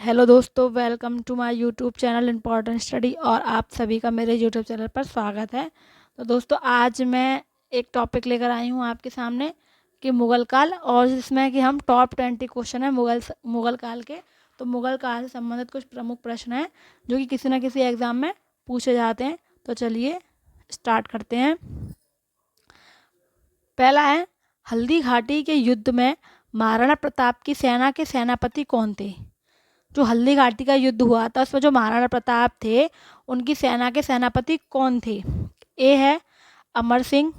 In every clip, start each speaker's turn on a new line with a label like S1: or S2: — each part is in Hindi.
S1: हेलो दोस्तों, welcome to my YouTube channel important study और आप सभी का मेरे यूट्यूब चैनल पर स्वागत है। तो दोस्तों, आज मैं एक टॉपिक लेकर आई हूँ आपके सामने कि मुग़ल काल, और जिसमें कि हम टॉप 20 क्वेश्चन है मुग़ल काल के। तो मुग़ल काल से संबंधित कुछ प्रमुख प्रश्न हैं जो कि किसी न किसी एग्ज़ाम में पूछे जाते हैं। तो चलिए स्टार्ट करते हैं। पहला है, हल्दी घाटी के युद्ध में महाराणा प्रताप की सेना के सेनापति कौन थे? जो हल्दी घाटी का युद्ध हुआ था उसमें जो महाराणा प्रताप थे उनकी सेना के सेनापति कौन थे? ए है अमर सिंह,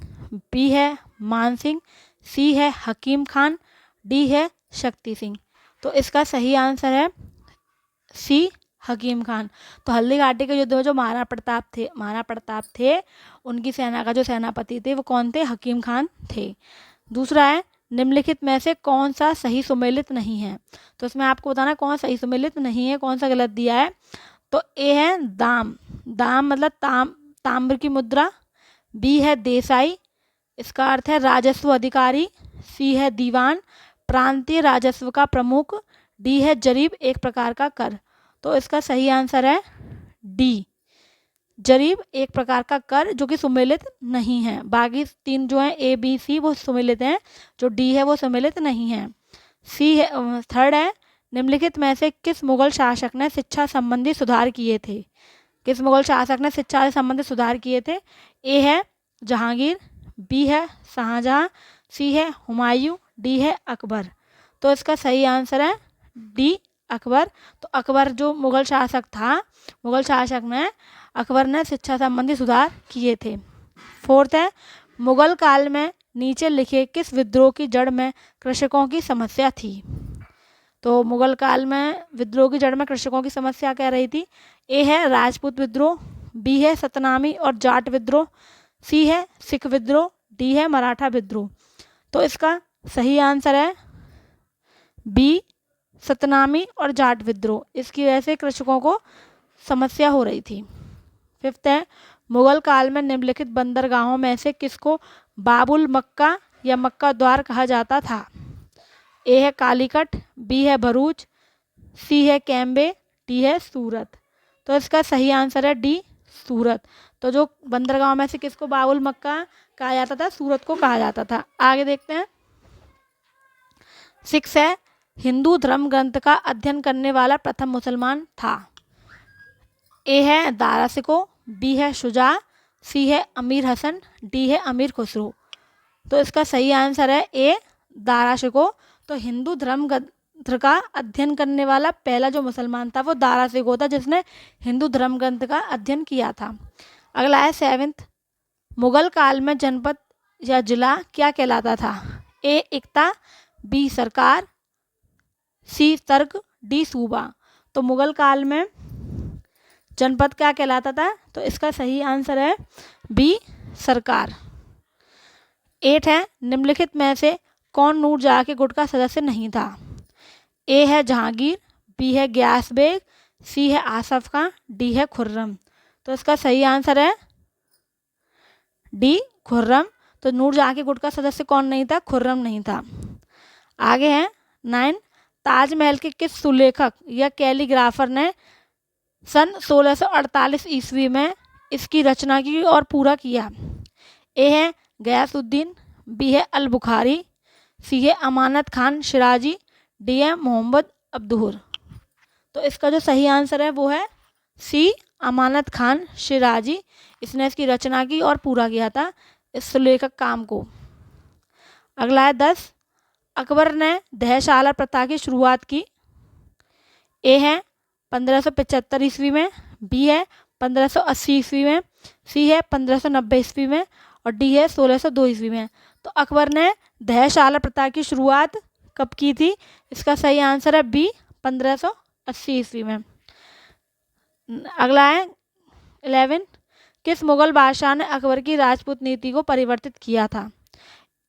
S1: बी है मान सिंह, सी है हकीम खान, डी है शक्ति सिंह। तो इसका सही आंसर है सी, हकीम खान। तो हल्दी घाटी के युद्ध में जो महाराणा प्रताप थे उनकी सेना का जो सेनापति थे वो कौन थे? हकीम खान थे। दूसरा है, निम्नलिखित में से कौन सा सही सुमेलित नहीं है? तो इसमें आपको बताना कौन सही सुमेलित नहीं है, कौन सा गलत दिया है। तो ए है दाम, दाम मतलब ताम्र की मुद्रा। बी है देसाई, इसका अर्थ है राजस्व अधिकारी। सी है दीवान, प्रांतीय राजस्व का प्रमुख। डी है जरीब, एक प्रकार का कर। तो इसका सही आंसर है डी, जरीब एक प्रकार का कर, जो कि सुमेलित नहीं है। बाकी तीन जो हैं ए बी सी वो सुमेलित हैं, जो डी है वो सुमेलित नहीं है। सी है थर्ड है, निम्नलिखित में से किस मुगल शासक ने शिक्षा संबंधी सुधार किए थे? किस मुगल शासक ने शिक्षा से संबंधित सुधार किए थे? ए है जहांगीर, बी है शाहजहां, सी है हुमायूं, डी है अकबर। तो इसका सही आंसर है डी, अकबर। तो अकबर जो मुगल शासक था, मुगल शासक ने अकबर ने शिक्षा संबंधी सुधार किए थे। फोर्थ है, मुगल काल में नीचे लिखे किस विद्रोह की जड़ में कृषकों की समस्या थी? तो मुगल काल में विद्रोह की जड़ में कृषकों की समस्या क्या रही थी? ए है राजपूत विद्रोह, बी है सतनामी और जाट विद्रोह, सी है सिख विद्रोह, डी है मराठा विद्रोह। तो इसका सही आंसर है बी, सतनामी और जाट विद्रोह। इसकी वजह से कृषकों को समस्या हो रही थी। फिफ्थ है, मुगल काल में निम्नलिखित बंदरगाहों में से किसको बाबुल मक्का या मक्का द्वार कहा जाता था? ए है कालीकट, बी है भरूच, सी है कैम्बे, डी है सूरत। तो इसका सही आंसर है डी, सूरत। तो जो बंदरगाह में से किसको बाबुल मक्का कहा जाता था? सूरत को कहा जाता था। आगे देखते हैं। 6 है, हिंदू धर्म ग्रंथ का अध्ययन करने वाला प्रथम मुसलमान था। ए है दारा शिकोह, बी है शुजा, सी है अमीर हसन, डी है अमीर खुसरो। तो इसका सही आंसर है ए, दारा शिकोह। तो हिंदू धर्म ग्रंथ का अध्ययन करने वाला पहला जो मुसलमान था वो दारा शिकोह था, जिसने हिंदू धर्म ग्रंथ का अध्ययन किया था। अगला है 7th, मुगल काल में जनपद या जिला क्या कहलाता था? ए इक्ता, बी सरकार, सी तर्क, डी सूबा। तो मुगल काल में जनपद क्या कहलाता था? तो इसका सही आंसर है बी, सरकार। 8 है, निम्नलिखित में से कौन नूरजहाँ के गुट का सदस्य नहीं था? ए है जहांगीर, बी है गयास बेग, सी है आसफ खां, डी है खुर्रम। तो इसका सही आंसर है डी, खुर्रम। तो नूरजहाँ के गुट का सदस्य कौन नहीं था? खुर्रम नहीं था। आगे है 9, ताजमहल के किस सुलेखक या कैलीग्राफर ने सन 1648 ईस्वी में इसकी रचना की और पूरा किया? ए है गयासुद्दीन, बी है अल बुखारी, सी है अमानत खान शिराजी, डी है मोहम्मद अब्दुहर। तो इसका जो सही आंसर है वो है सी, अमानत खान शिराजी। इसने इसकी रचना की और पूरा किया था इस सुलेखक काम को। अगला है 10, अकबर ने दहशाला प्रथा की शुरुआत की। ए है 1575 ईस्वी में, बी है 1580 ईस्वी में, सी है 1590 ईस्वी में, और डी है 1602 ईस्वी में। तो अकबर ने दहशाला प्रथा की शुरुआत कब की थी? इसका सही आंसर है बी, 1580 ईस्वी में। अगला है 11, किस मुगल बादशाह ने अकबर की राजपूत नीति को परिवर्तित किया था?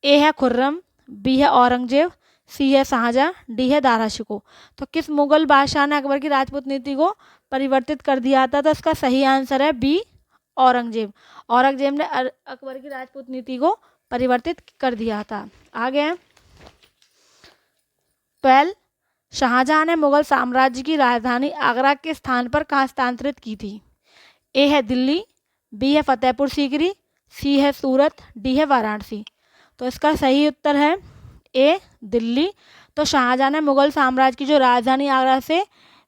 S1: ए है खुर्रम, बी है औरंगजेब, सी है शाहजहां, डी है दारा शिकोह। तो किस मुगल बादशाह ने अकबर की राजपूत नीति को परिवर्तित कर दिया था? तो इसका सही आंसर है बी, औरंगजेब। औरंगजेब ने अकबर की राजपूत नीति को परिवर्तित कर दिया था। आगे हैं 12, शाहजहां ने मुगल साम्राज्य की राजधानी आगरा के स्थान पर कहाँ स्थानांतरित की थी? ए है दिल्ली, बी है फतेहपुर सीकरी, सी है सूरत, डी है वाराणसी। तो इसका सही उत्तर है ए दिल्ली। तो शाहजहां ने मुगल साम्राज्य की जो राजधानी आगरा से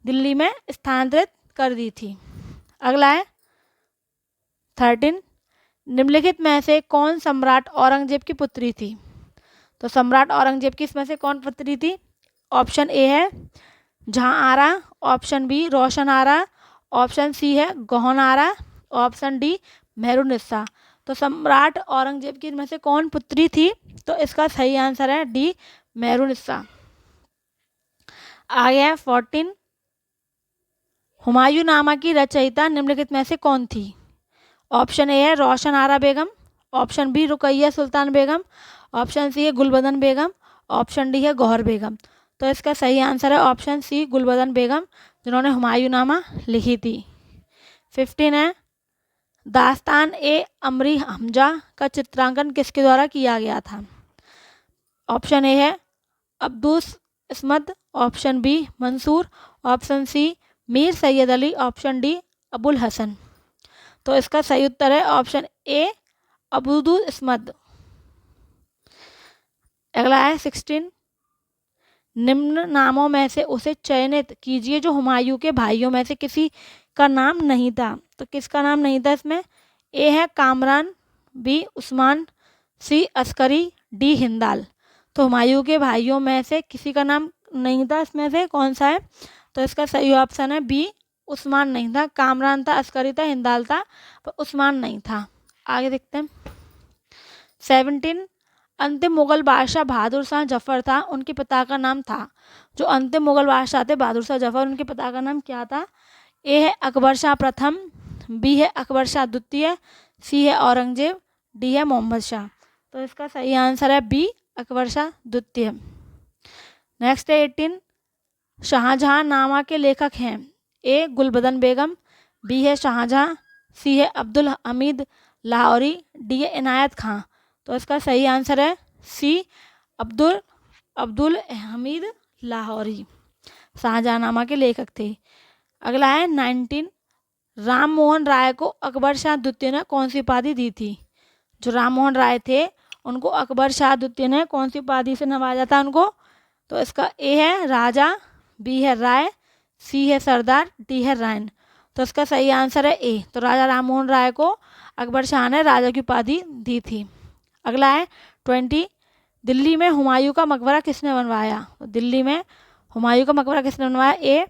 S1: दिल्ली में स्थानांतरित कर दी थी। अगला है 13, निम्नलिखित में से कौन सम्राट औरंगजेब की पुत्री थी? तो सम्राट औरंगजेब की इसमें से कौन पुत्री थी? ऑप्शन ए है जहां आरा, ऑप्शन बी रोशन आरा, ऑप्शन सी है गौहन आरा, ऑप्शन डी मेहरुनिस्सा। तो सम्राट औरंगजेब की इनमें से कौन पुत्री थी? तो इसका सही आंसर है डी मेहरुनिस्सा। आगे है 14, हुमायूं नामा की रचयिता निम्नलिखित में से कौन थी? ऑप्शन ए है रोशन आरा बेगम, ऑप्शन बी रुकैया सुल्तान बेगम, ऑप्शन सी है गुलबदन बेगम, ऑप्शन डी है गौहर बेगम। तो इसका सही आंसर है ऑप्शन सी गुलबदन बेगम, जिन्होंने हुमायूं नामा लिखी थी। 15 है दास्तान ए अमरी हमजा का चित्रांकन किसके द्वारा किया गया था? ऑप्शन ए है Abdus Ismat, option B Mansoor, option C Mir Syed Ali, option D Abul Hasan. तो इसका सही उत्तर है ऑप्शन ए अब्दुल इस्मत। अगला है 16, निम्न नामों में से उसे चयनित कीजिए जो हुमायूं के भाइयों में से किसी का नाम नहीं था। तो किसका नाम नहीं था इसमें? ए है कामरान, बी उस्मान, सी अस्करी, डी हिंदाल। तो हुमायूं के भाइयों में से किसी का नाम नहीं था, इसमें से कौन सा है? तो इसका सही ऑप्शन है बी उस्मान नहीं था। कामरान था, अस्करी था, हिंदाल था, पर उस्मान नहीं था। आगे देखते हैं 17, अंतिम मुगल बादशाह बहादुर शाह जफर था, उनके पिता का नाम था। जो अंतिम मुगल बादशाह थे बहादुर शाह जफर, उनके पिता का नाम क्या था? ए है अकबर शाह प्रथम, बी है अकबर शाह द्वितीय, सी है औरंगजेब, डी है मोहम्मद शाह। तो इसका सही आंसर है बी अकबर शाह द्वितीय। नेक्स्ट है 18, शाहजहां नामा के लेखक हैं। ए गुलबदन बेगम, बी है शाहजहां, सी है अब्दुल हमीद लाहौरी, डी है इनायत खां। तो इसका सही आंसर है सी अब्दुल हमीद लाहौरी, शाहजहांनामा के लेखक थे। अगला है 19, राम मोहन राय को अकबर शाह द्वितीय ने कौन सी उपाधि दी थी? जो राम मोहन राय थे उनको अकबर शाह द्वितीय ने कौन सी उपाधि से नवाजा था उनको? तो इसका ए है राजा, बी है राय, सी है सरदार, डी है रायन। तो इसका सही आंसर है ए। तो राजा राम मोहन राय को अकबर शाह ने राजा की उपाधि दी थी। अगला है 20, दिल्ली में हुमायूं का मकबरा किसने बनवाया? दिल्ली में हुमायूं का मकबरा किसने बनवाया? ए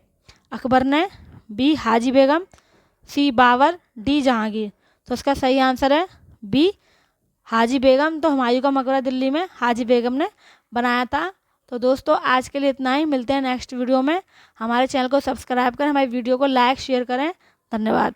S1: अकबर ने, बी हाजी बेगम, सी बाबर, डी जहांगीर। तो इसका सही आंसर है बी हाजी बेगम। तो हुमायूं का मकबरा दिल्ली में हाजी बेगम ने बनाया था। तो दोस्तों आज के लिए इतना ही, मिलते हैं नेक्स्ट वीडियो में। हमारे चैनल को सब्सक्राइब करें, हमारी वीडियो को लाइक शेयर करें। धन्यवाद।